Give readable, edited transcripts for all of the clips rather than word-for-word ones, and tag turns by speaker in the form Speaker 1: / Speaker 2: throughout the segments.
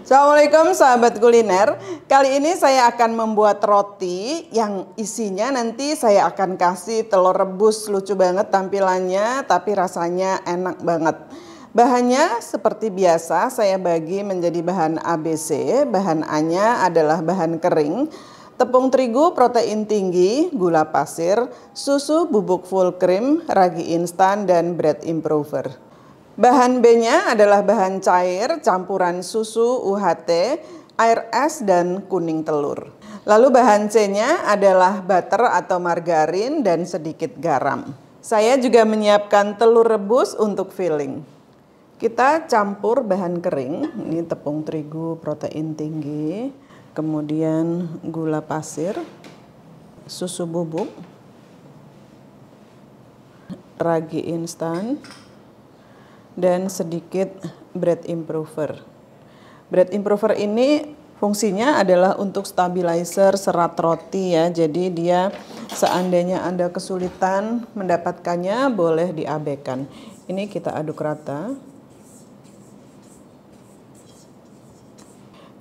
Speaker 1: Assalamualaikum sahabat kuliner. Kali ini saya akan membuat roti yang isinya nanti saya akan kasih telur rebus. Lucu banget tampilannya tapi rasanya enak banget. Bahannya seperti biasa saya bagi menjadi bahan ABC. Bahan A-nya adalah bahan kering, tepung terigu protein tinggi, gula pasir, susu bubuk full cream, ragi instan, dan bread improver. Bahan B-nya adalah bahan cair campuran susu UHT, air es, dan kuning telur. Lalu bahan C-nya adalah butter atau margarin dan sedikit garam. Saya juga menyiapkan telur rebus untuk filling. Kita campur bahan kering, ini tepung terigu protein tinggi, kemudian gula pasir, susu bubuk, ragi instan, dan sedikit bread improver. Bread improver ini fungsinya adalah untuk stabilizer serat roti ya. Jadi dia seandainya Anda kesulitan mendapatkannya boleh diabaikan. Ini kita aduk rata.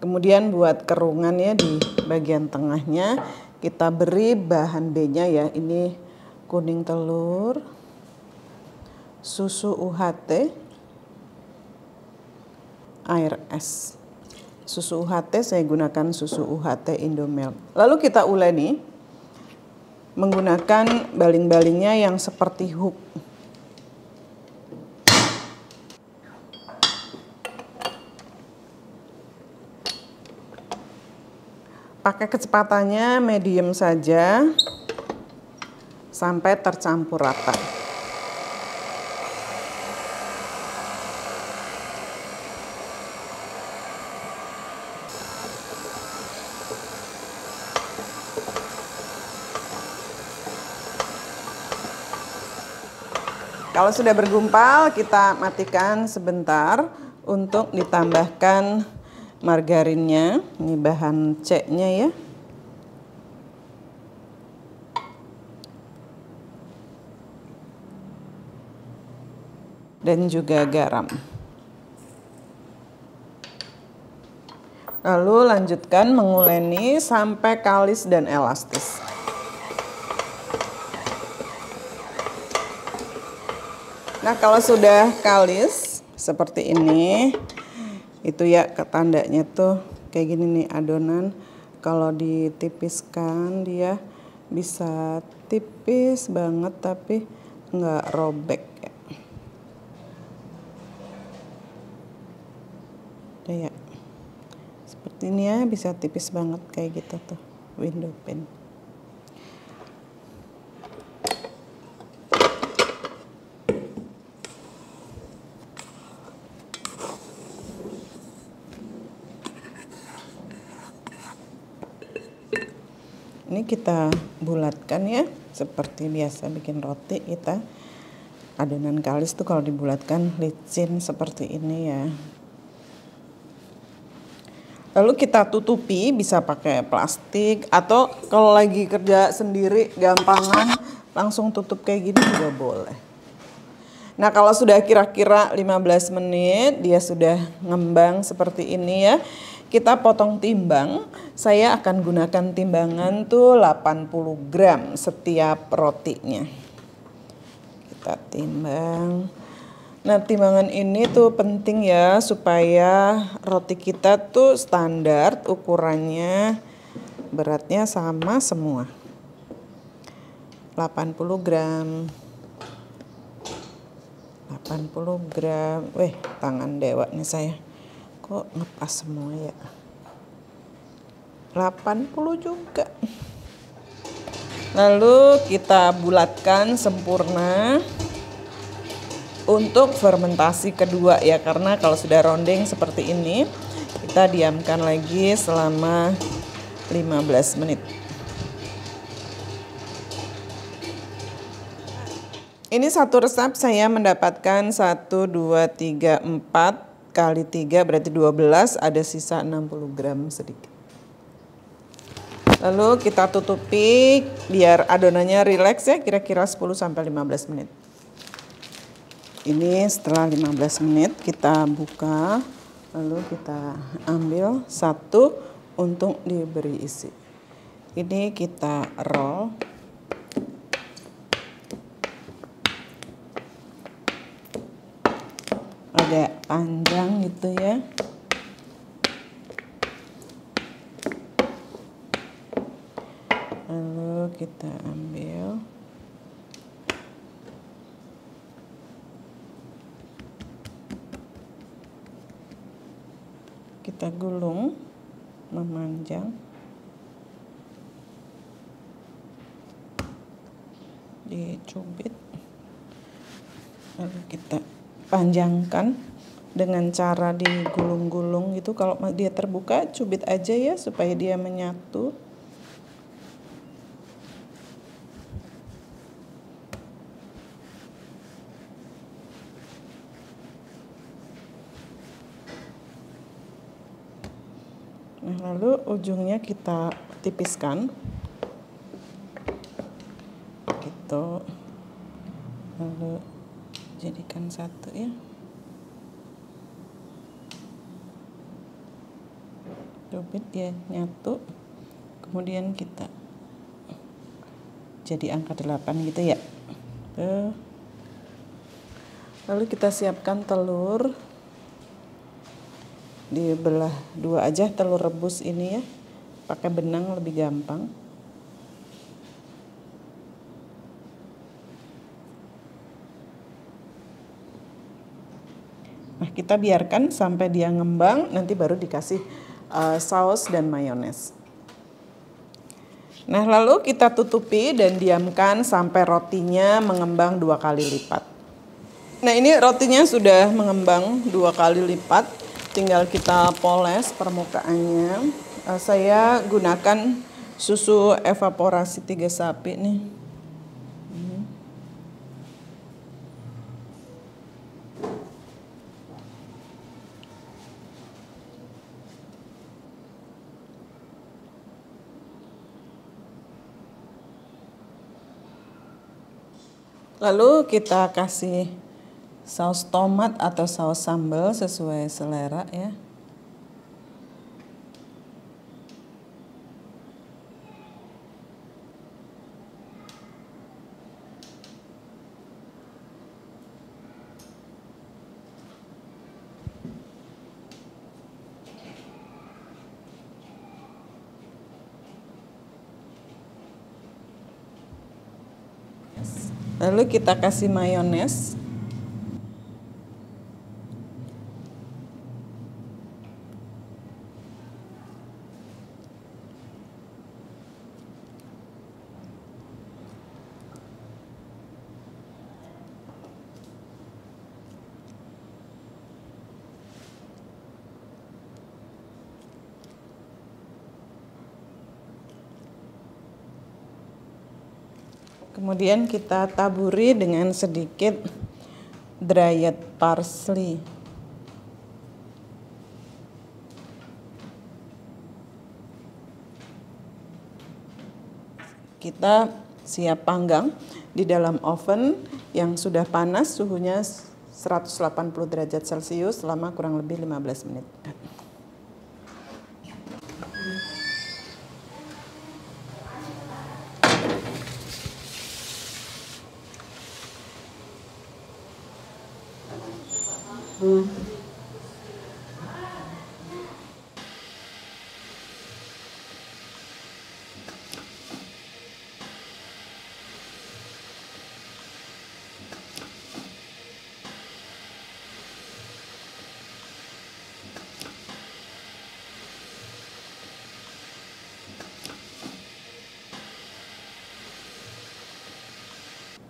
Speaker 1: Kemudian buat kerungan ya di bagian tengahnya kita beri bahan B-nya ya. Ini kuning telur, susu UHT, air es. Susu UHT saya gunakan susu UHT Indomilk. Lalu kita uleni menggunakan baling-balingnya yang seperti hook. Pakai kecepatannya medium saja sampai tercampur rata. Kalau sudah bergumpal, kita matikan sebentar untuk ditambahkan margarinnya. Ini bahan C-nya ya. Dan juga garam. Lalu lanjutkan menguleni sampai kalis dan elastis. Nah, kalau sudah kalis seperti ini, itu ya tandanya tuh kayak gini nih adonan. Kalau ditipiskan dia bisa tipis banget tapi nggak robek ya. Ya, seperti ini ya, bisa tipis banget kayak gitu tuh window pane. Ini kita bulatkan ya, seperti biasa bikin roti kita. Adonan kalis tuh kalau dibulatkan licin seperti ini ya. Lalu kita tutupi, bisa pakai plastik atau kalau lagi kerja sendiri gampangan langsung tutup kayak gini juga boleh. Nah, kalau sudah kira-kira 15 menit dia sudah ngembang seperti ini ya. Kita potong timbang. Saya akan gunakan timbangan tuh 80 gram setiap rotinya. Kita timbang. Nah, timbangan ini tuh penting ya supaya roti kita tuh standar ukurannya, beratnya sama semua. 80 gram. 80 gram. Weh, tangan dewa nih saya. Kok ngepas semua ya. 80 juga. Lalu kita bulatkan sempurna untuk fermentasi kedua ya, karena kalau sudah rondeng seperti ini kita diamkan lagi selama 15 menit. Ini satu resep saya mendapatkan 1, 2, 3, 4 kali 3 berarti 12, ada sisa 60 gram sedikit. Lalu kita tutupi biar adonannya rileks ya, kira-kira 10-15 menit. Ini setelah 15 menit kita buka Lalu kita ambil satu untuk diberi isi. Ini kita roll. Agak panjang gitu ya. Lalu kita ambil. Kita gulung memanjang. Dicubit. Lalu kita panjangkan dengan cara digulung-gulung gitu. Kalau dia terbuka, cubit aja ya supaya dia menyatu. Nah, lalu ujungnya kita tipiskan. Gitu. Lalu jadikan satu ya. Cubit dia nyatu. Kemudian kita jadi angka 8 gitu ya. Lalu kita siapkan telur. Dibelah dua aja telur rebus ini ya. Pakai benang lebih gampang. Nah, kita biarkan sampai dia ngembang, nanti baru dikasih saus dan mayones. Nah, lalu kita tutupi dan diamkan sampai rotinya mengembang 2 kali lipat. Nah, ini rotinya sudah mengembang 2 kali lipat, tinggal kita poles permukaannya. Saya gunakan susu evaporasi 3 sapi nih. Lalu kita kasih saus tomat atau saus sambal sesuai selera ya. Lalu kita kasih mayones. Kemudian kita taburi dengan sedikit dried parsley. Kita siap panggang di dalam oven yang sudah panas, suhunya 180 derajat Celcius selama kurang lebih 15 menit.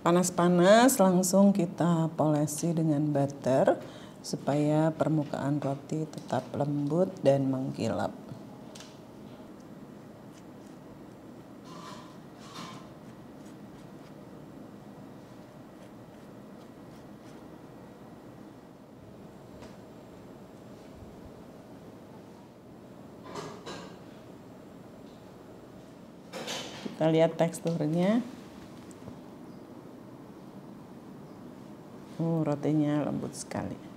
Speaker 1: Panas-panas langsung kita polesi dengan butter supaya permukaan roti tetap lembut dan mengkilap. Kita lihat teksturnya. Rotinya lembut sekali.